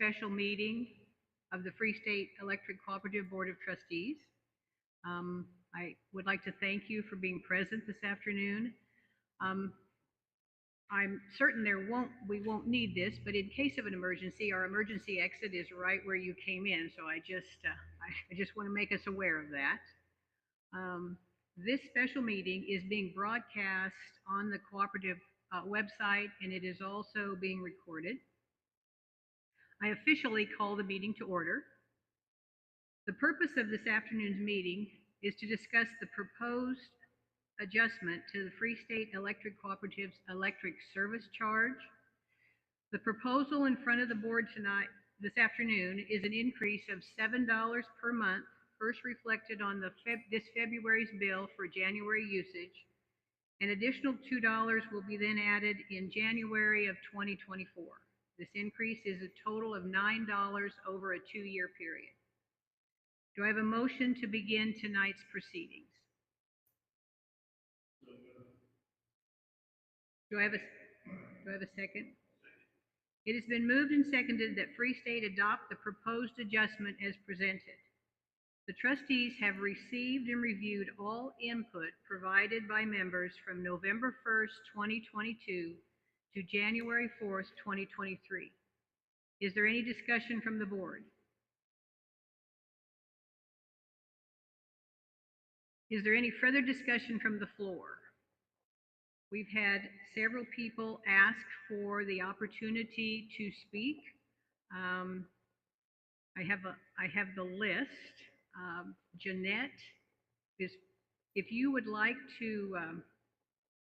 special meeting of the Free State Electric Cooperative Board of Trustees. I would like to thank you for being present this afternoon. Um, I'm certain we won't need this, but in case of an emergency, our emergency exit is right where you came in. So I just want to make us aware of that. Um, this special meeting is being broadcast on the cooperative website, and it is also being recorded. I officially call the meeting to order. The purpose of this afternoon's meeting is to discuss the proposed adjustment to the Free State Electric Cooperative's electric service charge. The proposal in front of the board this afternoon, is an increase of $7 per month, first reflected on this February's bill for January usage. An additional $2 will be then added in January of 2024. This increase is a total of $9 over a 2-year period. Do I have a motion to begin tonight's proceedings? Do I have a second? It has been moved and seconded that Free State adopt the proposed adjustment as presented. The trustees have received and reviewed all input provided by members from November 1st, 2022 to January 4th, 2023. Is there any discussion from the board? Is there any further discussion from the floor? We've had several people ask for the opportunity to speak. I have the list. Jeanette, if you would like to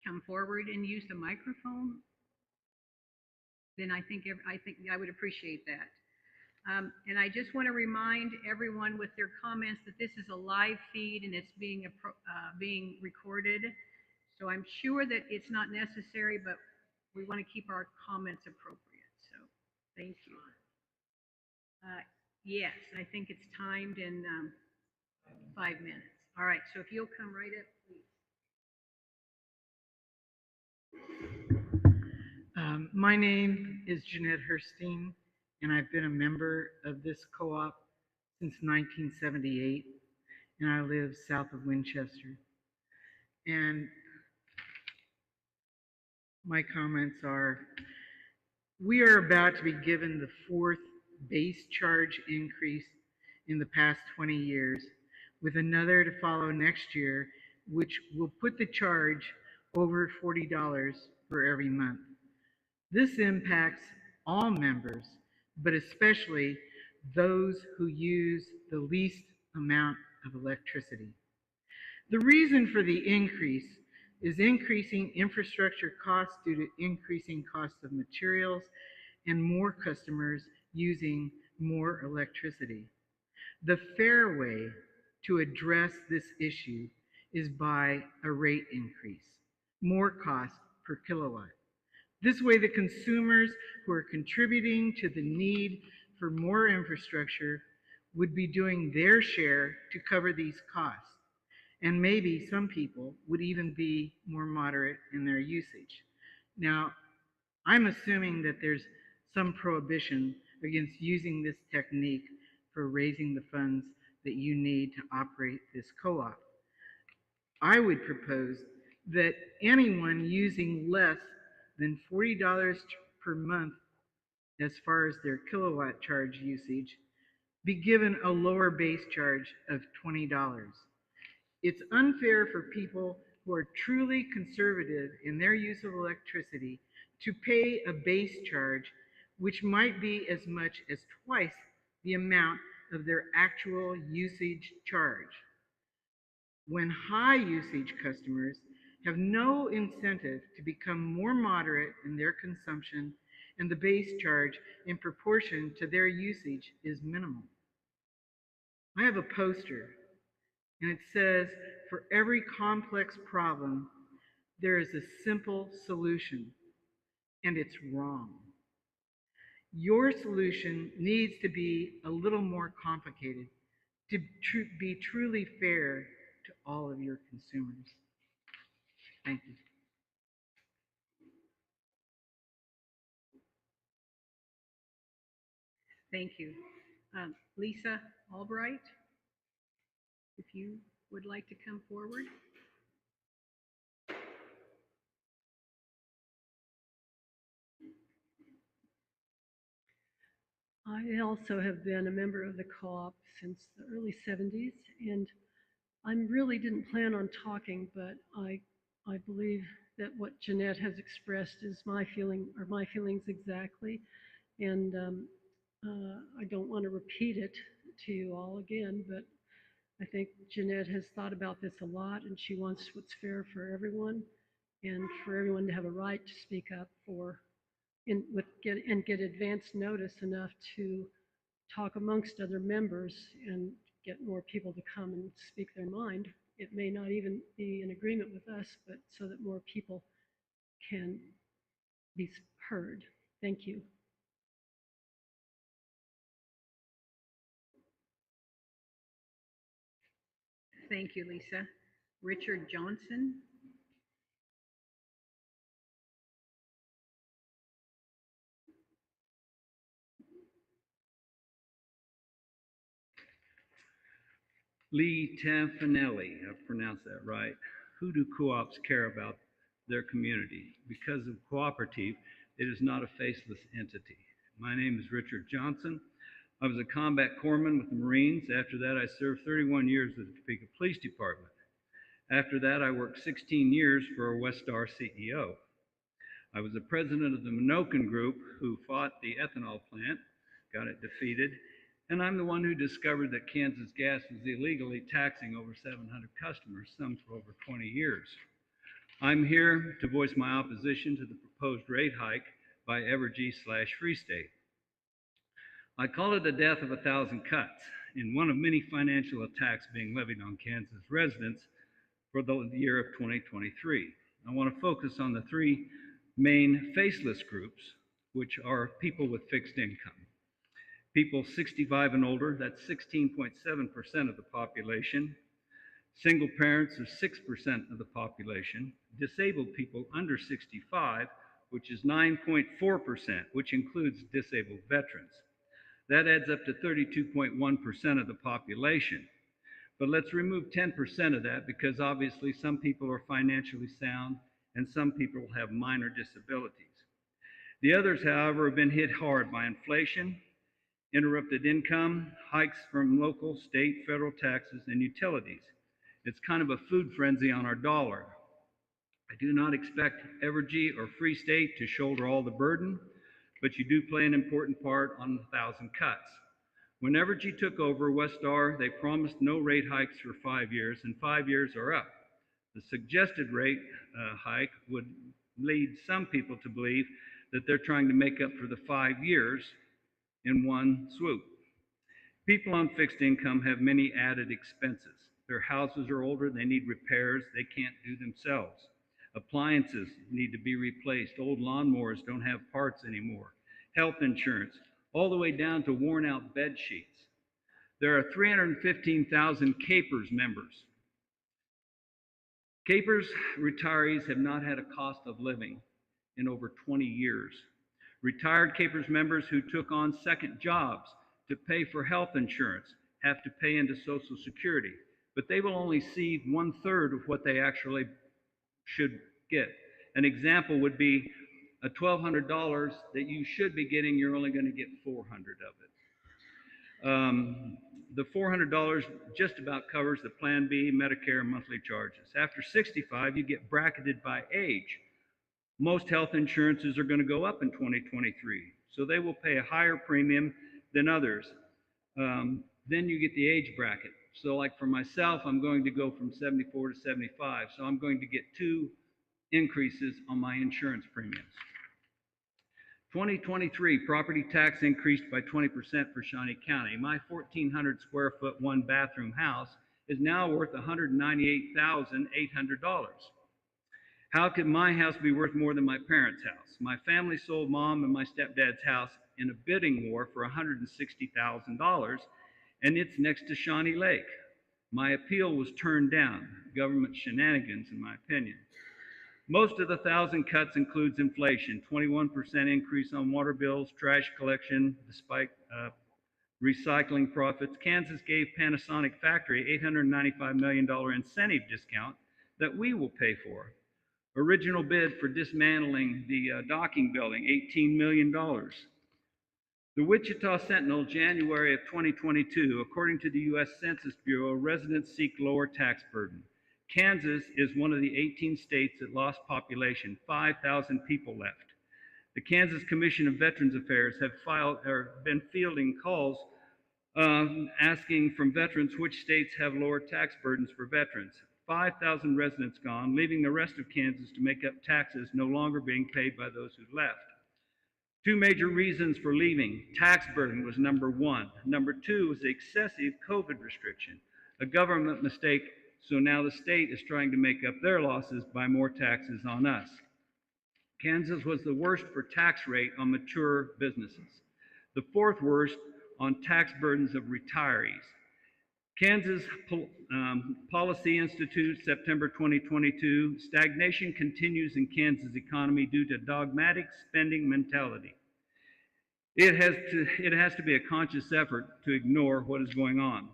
come forward and use the microphone, then I think I would appreciate that. And I just want to remind everyone with their comments that this is a live feed and it's being recorded. So I'm sure that it's not necessary, but we want to keep our comments appropriate. So thank you. Yes, I think it's timed in 5 minutes. All right, so if you'll come right up, please. My name is Jeanette Herstein, and I've been a member of this co-op since 1978, and I live south of Winchester. And my comments are, we are about to be given the 4th base charge increase in the past 20 years, with another to follow next year, which will put the charge over $40 for every month. This impacts all members, but especially those who use the least amount of electricity. The reason for the increase is increasing infrastructure costs due to increasing costs of materials and more customers using more electricity. The fair way to address this issue is by a rate increase, more cost per kilowatt. This way, the consumers who are contributing to the need for more infrastructure would be doing their share to cover these costs. And maybe some people would even be more moderate in their usage. Now, I'm assuming that there's some prohibition against using this technique for raising the funds that you need to operate this co-op. I would propose that anyone using less than $40 per month as far as their kilowatt charge usage be given a lower base charge of $20. It's unfair for people who are truly conservative in their use of electricity to pay a base charge which might be as much as twice the amount of their actual usage charge, when high usage customers have no incentive to become more moderate in their consumption, and the base charge in proportion to their usage is minimal. I have a poster, and it says, for every complex problem, there is a simple solution, and it's wrong. Your solution needs to be a little more complicated to be truly fair to all of your consumers. Thank you. Thank you. Lisa Albright, if you would like to come forward. I also have been a member of the co-op since the early 70s, and I really didn't plan on talking, but I believe that what Jeanette has expressed is my feeling, or my feelings exactly, and I don't want to repeat it to you all again, but I think Jeanette has thought about this a lot, and she wants what's fair for everyone, and for everyone to have a right to speak up for, get advance notice enough to talk amongst other members and get more people to come and speak their mind. It may not even be in agreement with us, but so that more people can be heard. Thank you. Thank you, Lisa. Richard Johnson. Lee Tampanelli, I pronounced that right. Who do co-ops care about their community? Because of Cooperative, it is not a faceless entity. My name is Richard Johnson. I was a combat corpsman with the Marines. After that, I served 31 years with the Topeka Police Department. After that, I worked 16 years for a West Star CEO. I was the president of the Minokan Group who fought the ethanol plant, got it defeated, and I'm the one who discovered that Kansas Gas was illegally taxing over 700 customers, some for over 20 years. I'm here to voice my opposition to the proposed rate hike by Evergy/FreeState. I call it the death of 1,000 cuts in one of many financial attacks being levied on Kansas residents for the year of 2023. I want to focus on the three main faceless groups, which are people with fixed income. People 65 and older, that's 16.7% of the population. Single parents are 6% of the population. Disabled people under 65, which is 9.4%, which includes disabled veterans. That adds up to 32.1% of the population. But let's remove 10% of that because obviously some people are financially sound and some people have minor disabilities. The others, however, have been hit hard by inflation, interrupted income, hikes from local, state, federal taxes, and utilities. It's kind of a food frenzy on our dollar. I do not expect Evergy or FreeState to shoulder all the burden, but you do play an important part on 1,000 cuts. When Evergy took over Westar, they promised no rate hikes for 5 years, and 5 years are up. The suggested rate hike would lead some people to believe that they're trying to make up for the 5 years in one swoop. People on fixed income have many added expenses. Their houses are older, they need repairs they can't do themselves. Appliances need to be replaced. Old lawnmowers don't have parts anymore. Health insurance, all the way down to worn out bed sheets. There are 315,000 CAPERS members. CAPERS retirees have not had a cost of living in over 20 years. Retired CAPERS members who took on second jobs to pay for health insurance have to pay into Social Security, but they will only see 1/3 of what they actually should get. An example would be a $1,200 that you should be getting, you're only going to get $400 of it. The $400 just about covers the Plan B, Medicare, and monthly charges. After 65, you get bracketed by age. Most health insurances are going to go up in 2023, so they will pay a higher premium than others. Then you get the age bracket. So like for myself, I'm going to go from 74 to 75, so I'm going to get 2 increases on my insurance premiums. 2023 property tax increased by 20% for Shawnee County. My 1,400 square foot 1-bathroom house is now worth $198,800. How could my house be worth more than my parents' house? My family sold mom and my stepdad's house in a bidding war for $160,000, and it's next to Shawnee Lake. My appeal was turned down. Government shenanigans, in my opinion. Most of the 1,000 cuts includes inflation, 21% increase on water bills, trash collection, despite recycling profits, Kansas gave Panasonic Factory $895 million incentive discount that we will pay for. Original bid for dismantling the docking building, $18 million. The Wichita Sentinel, January of 2022, according to the U.S. Census Bureau, residents seek lower tax burden. Kansas is one of the 18 states that lost population, 5,000 people left. The Kansas Commission of Veterans Affairs have been fielding calls asking from veterans which states have lower tax burdens for veterans. 5,000 residents gone, leaving the rest of Kansas to make up taxes no longer being paid by those who left. Two major reasons for leaving. Tax burden was number one. Number two was excessive COVID restriction, a government mistake, so now the state is trying to make up their losses by more taxes on us. Kansas was the worst for tax rate on mature businesses. The fourth worst on tax burdens of retirees. Kansas Policy Institute, September 2022, stagnation continues in Kansas economy due to dogmatic spending mentality. It has to be a conscious effort to ignore what is going on.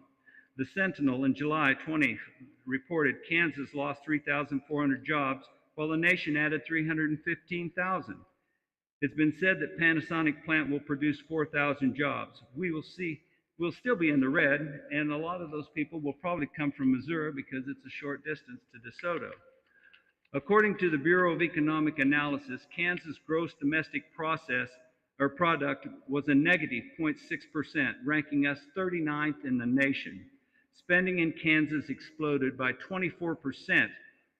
The Sentinel in July 20 reported Kansas lost 3,400 jobs while the nation added 315,000. It's been said that Panasonic plant will produce 4,000 jobs. We'll still be in the red, and a lot of those people will probably come from Missouri because it's a short distance to DeSoto. According to the Bureau of Economic Analysis, Kansas gross domestic product was a negative 0.6%, ranking us 39th in the nation. Spending in Kansas exploded by 24%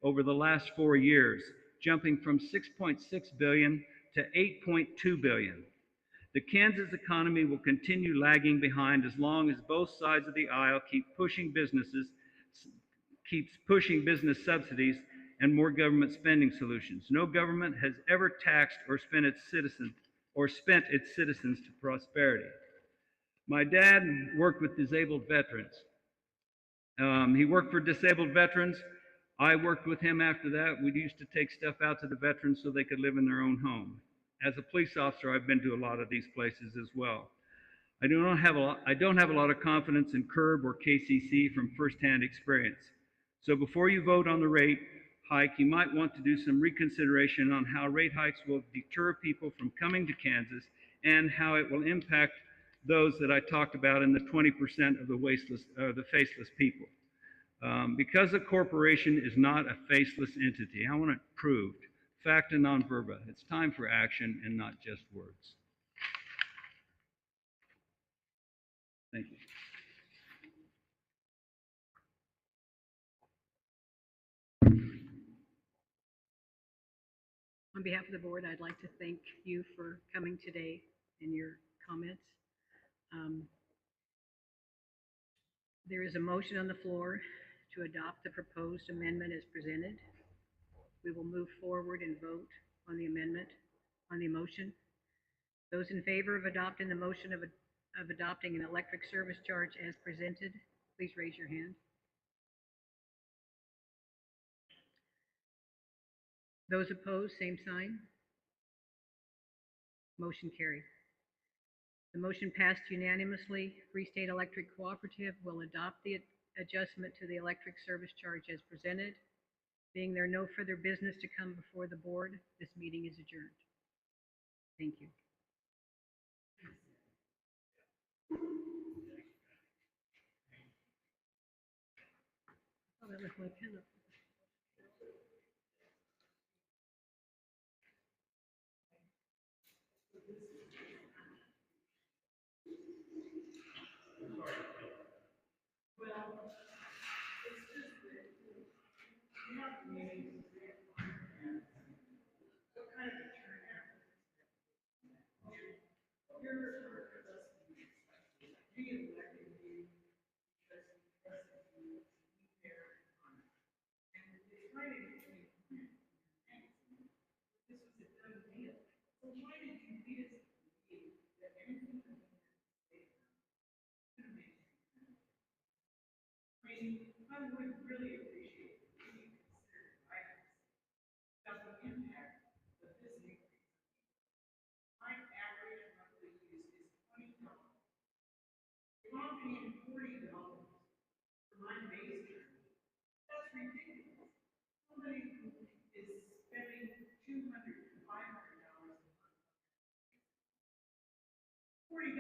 over the last 4 years, jumping from $6.6 billion to $8.2 billion. The Kansas economy will continue lagging behind as long as both sides of the aisle keeps pushing business subsidies and more government spending solutions. No government has ever taxed or spent its citizens to prosperity. My dad worked with disabled veterans. He worked for disabled veterans. I worked with him after that. We used to take stuff out to the veterans so they could live in their own home. As a police officer, I've been to a lot of these places as well. I don't have a lot of confidence in CURB or KCC from firsthand experience. So before you vote on the rate hike, you might want to do some reconsideration on how rate hikes will deter people from coming to Kansas and how it will impact those that I talked about in the 20% of the faceless people. Because a corporation is not a faceless entity, I want it proved, facta non verba. It's time for action and not just words. Thank you. On behalf of the board, I'd like to thank you for coming today and your comments. There is a motion on the floor to adopt the proposed amendment as presented. We will move forward and vote on the amendment, on the motion. Those in favor of adopting the motion of adopting an electric service charge as presented, please raise your hand. Those opposed, same sign. Motion carried. The motion passed unanimously. FreeState Electric Cooperative will adopt the adjustment to the electric service charge as presented. Being there no further business to come before the board, this meeting is adjourned. Thank you. Oh, that was my pen up.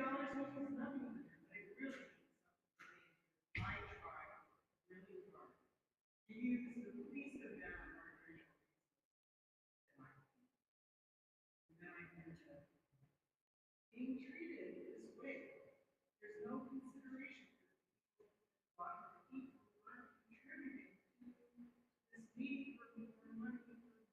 $3 means nothing, but it really means something. I try really hard to use the least amount of artificial intelligence that I can do. Being treated this way, there's no consideration for a lot of people who are contributing to this need for more money for more interest.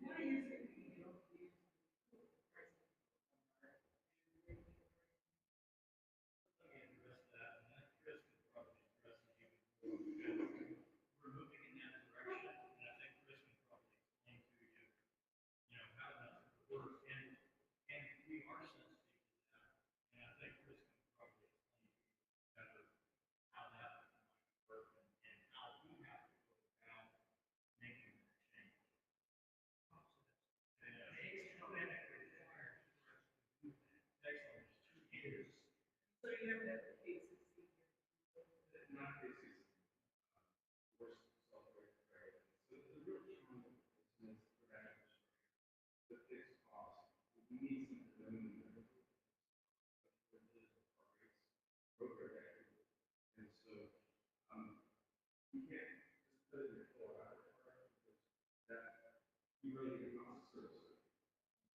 Why is it we don't use the price? So you have that case of not cases. The fixed cost, we need some minimum program. And so, you can't just put it in full hour because that, you really get cost of service.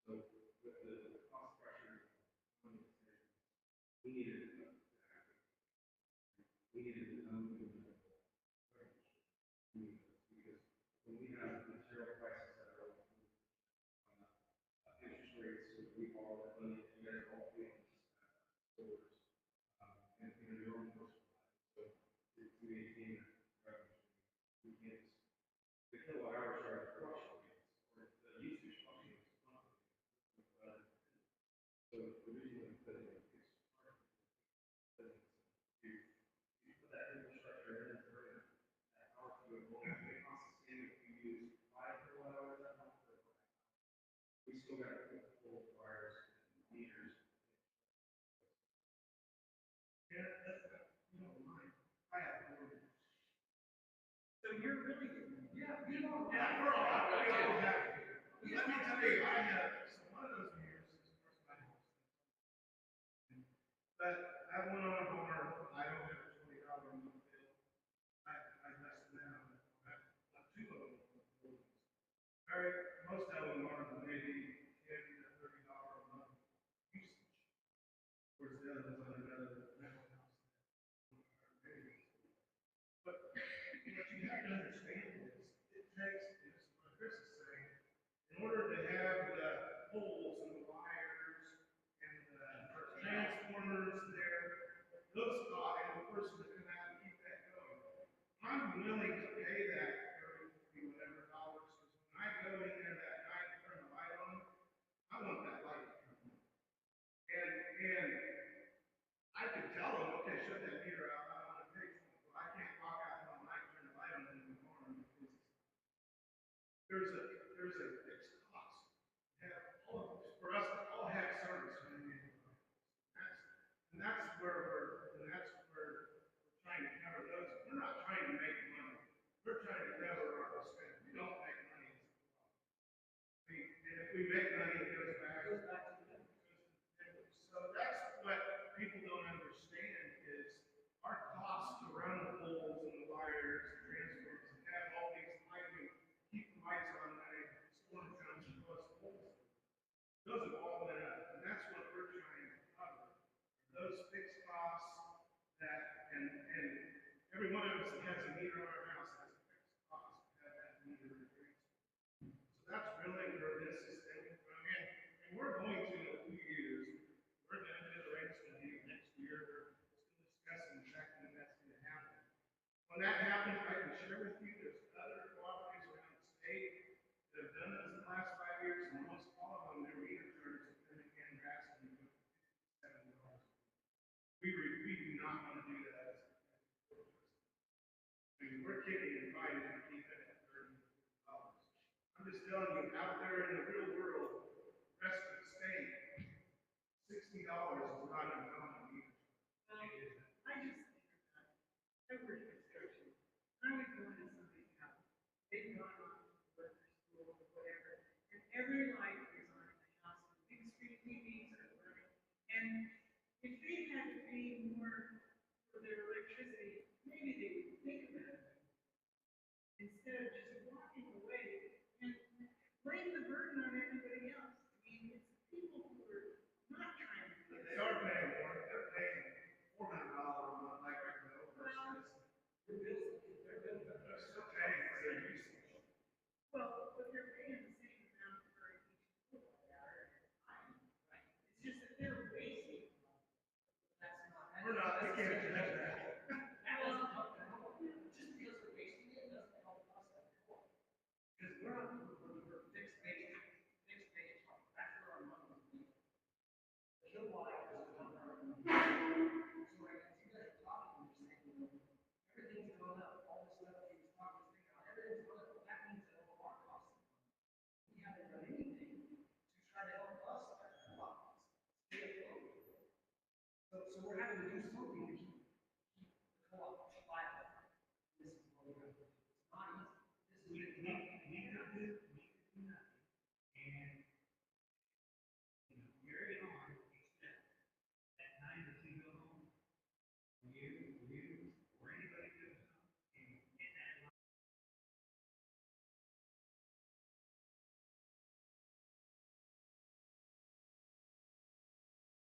So with the cost pressure, we needed to happen. We needed to know because when we have material prices that are interest rates, we borrow money, you guys are all paying stores, and your own personal life. So to maintain revenue, we can't, the kilowatt hour charge fluctuates, or the usage fluctuates. So the reason we put it in is you put that infrastructure in there, that power to it will cost the same if you use 5 kilowatt hours that month. We still got to put the full wires and meters. Yeah, you don't mind. I have one. So you're really, yeah, you know, yeah, we're all happy. Let me tell you, I have, so one of those meters is of course my house. But I went on a bar, I don't have a $20 a month bill. I less than that, I have 2 of them. Very, most of them are maybe $10 to $30 a month usage. Of course, the other ones on another rental house. But what you have to understand is it takes, as what Chris is saying, in order to have the poles and the wires and the transformers there, those costs, and the person that's going to have to keep that going. I'm willing to pay that whatever dollars, because when I go in there that night and turn the light on, I want that light to come on. And I can tell them, okay, shut that meter out, I want to pay for it. Well, I can't walk out in the night and turn the light on in the morning because there's a fixed cost. For us to all have service when we need it. That's where we're trying to cover those. We're not trying to make money. We're trying to cover our expense. We don't make money. And if we make money, it goes back to them. So that's what people don't understand is our costs to run the poles and the wires and transformers and have all these lighting, keep the lights on when a storm comes and plus poles. Those have all went up, and that's what we're trying to cover. Those fixed costs that, and every one of us that has a meter on our house has a fixed cost to have that meter replaced. So that's really where this is coming from. And we're going to, in a few years, we're going to do the rates review next year. We're still discussing exactly when that's going to happen. When that happens, I can share with you, there's other cooperatives around the state that have done this in the last 5 we're kicking and fighting to keep it at $30. I'm just telling you, out there in the real world, rest of the state, $60 is not uncommon either. I just think about it. I work construction. I would go into somebody's house. They've gone on to work or school or whatever, and every light is on in the house. And big screen TVs are running. And if they had to pay more for their electricity, maybe they would think about it instead of just walking away and laying the burden on everybody else. I mean, it's the people who are not trying to do They are paying more, they're paying $400 a month electric bill Well, versus they're still paying for their usage. well, but they're paying the same amount for each kilowatt hour. It's just that they're wasting. That's not. We're not, we can't do that. Just because we're wasting it doesn't help us at all. Because we're not, we're fixed base, that's where our money is being. The kilowatt hour is the number. So like, as you guys are talking, you're saying, everything's going up, all this stuff that you're talking, everything's going up, that means that all of our costs. We haven't done anything to try to help us stay afloat. So we're having to do something.